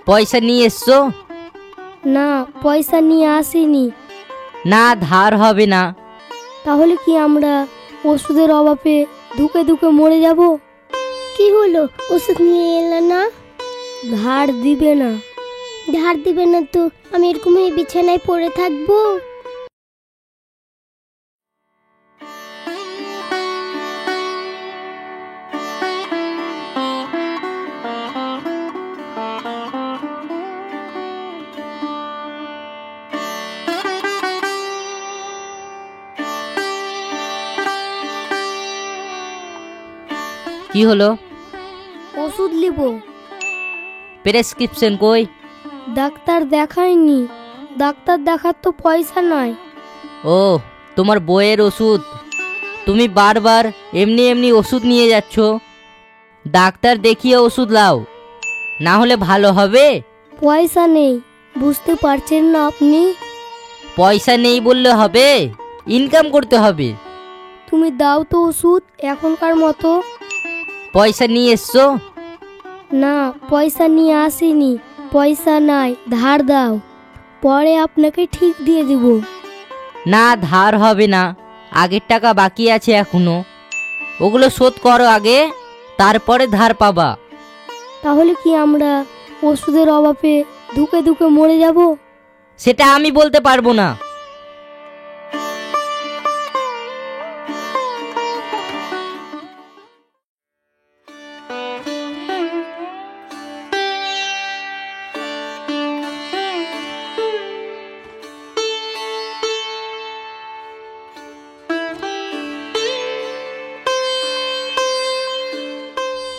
পয়সা নিয়ে এসছো? না, পয়সা নিয়ে আসিনি। না, ধার হবে না। তাহলে কি আমরা ওষুধের অভাবে ধুকে ধুকে মরে যাব? কি হলো, ওষুধ নিয়ে এলে না? ধার দিবে না। ধার দিবে না তো আমি এরকম এই বিছানায় পড়ে থাকবো? কি হলো? ওষুধ নিব। প্রেসক্রিপশন কই? ডাক্তার দেখাইনি। ডাক্তার দেখার তো পয়সা নাই। ও, তোমার বইয়ের ওষুধ। তুমি বারবার এমনি এমনি ওষুধ নিয়ে যাচ্ছ। ডাক্তার দেখিয়ে ওষুধ লাও, না হলে ভালো হবে। পয়সা নেই, বুঝতে পারছেন না আপনি? পয়সা নেই বললে হবে? ইনকাম করতে হবে। তুমি দাও তো ওষুধ এখনকার মতো। পয়সা নিয়ে এসছো? না, পয়সা নিয়ে আসিনি। পয়সা নাই, ধার দাও, পরে আপনাকে ঠিক দিয়ে দিব। না, ধার হবে না। আগের টাকা বাকি আছে এখনো, ওগুলো শোধ করো আগে, তারপরে ধার পাবা। তাহলে কি আমরা ওষুধের অভাবে ধুকে ধুকে মরে যাব? সেটা আমি বলতে পারবো না।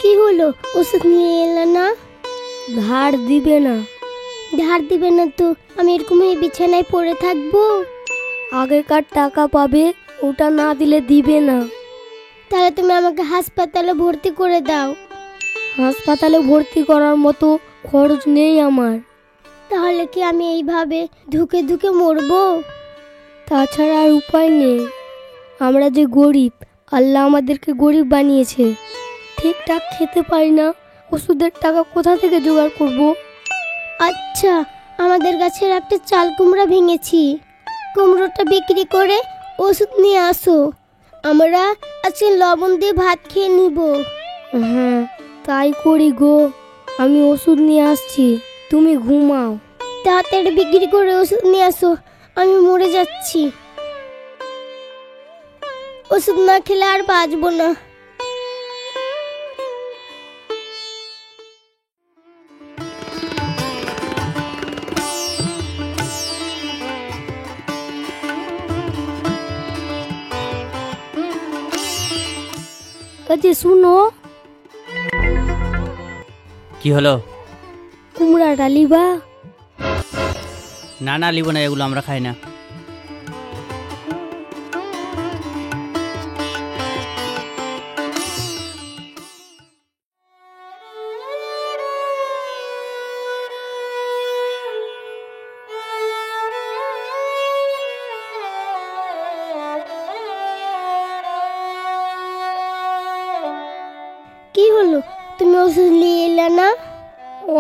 কি হলো, ওষুধ নিয়ে এলে না? ধার দিবে না। ধার দিবে না তো আমি এরকম এই বিছানায় পড়ে থাকবো? আগেকার টাকা পাবে, ওটা না দিলে দিবে না। তাহলে তুমি আমাকে হাসপাতালে ভর্তি করে দাও। হাসপাতালে ভর্তি করার মতো খরচ নেই আমার। তাহলে কি আমি এইভাবে ধুকে ধুকে মরবো? তাছাড়া আর উপায় নেই। আমরা যে গরিব, আল্লাহ আমাদেরকে গরিব বানিয়েছে। ঠিকঠাক খেতে পারি না, ওষুধের টাকা কোথা থেকে জোগাড় করব? আচ্ছা, আমাদের গাছের একটা চাল কুমড়া ভেঙেছি, কুমড়োটা বিক্রি করে ওষুধ নিয়ে আসো। আমরা আজকে লবণ দিয়ে ভাত খেয়ে নিব। হ্যাঁ, তাই করি গো। আমি ওষুধ নিয়ে আসছি, তুমি ঘুমাও। তাড়াতাড়ি বিক্রি করে ওষুধ নিয়ে আসো, আমি মরে যাচ্ছি। ওষুধ না খেলে আর বাঁচবো না। কাজে শুনো, কি হলো? কুমড়াটা লিবা? না না, লিব না, এগুলো আমরা খাই না। কি হলো, তুমি ওষুধ নিয়ে এলে না?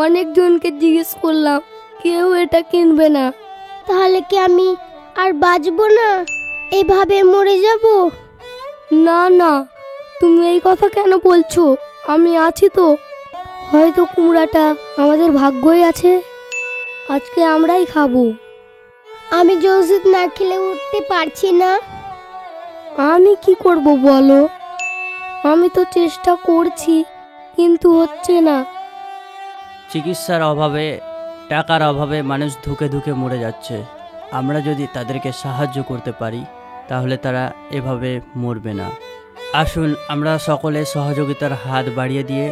অনেকজনকে জিজ্ঞেস করলাম, কেউ এটা কিনবে না। তাহলে কি আমি আর বাঁচবো না? এভাবে মরে যাব? না না, তুমি এই কথা কেন বলছো? আমি আছি তো। হয়তো কুমড়াটা আমাদের ভাগ্যই আছে, আজকে আমরাই খাবো। আমি যে ওষুধ না খেলে উঠতে পারছি না। আমি কি করব বলো? আমি তো চেষ্টা করছি, কিন্তু হচ্ছে না। চিকিৎসার অভাবে, টাকার অভাবে মানুষ ধুকে ধুকে মরে যাচ্ছে। আমরা যদি তাদেরকে সাহায্য করতে পারি, তাহলে তারা এভাবে মরবে না। আসুন আমরা সকলে সহযোগিতার হাত বাড়িয়ে দিয়ে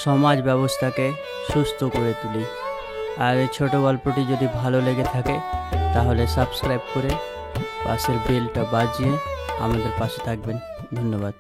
সমাজ ব্যবস্থাকে সুস্থ করে তুলি। আর এই ছোট গল্পটি যদি ভালো লেগে থাকে, তাহলে সাবস্ক্রাইব করে পাশের বেলটা বাজিয়ে আমাদের পাশে থাকবেন। ধন্যবাদ।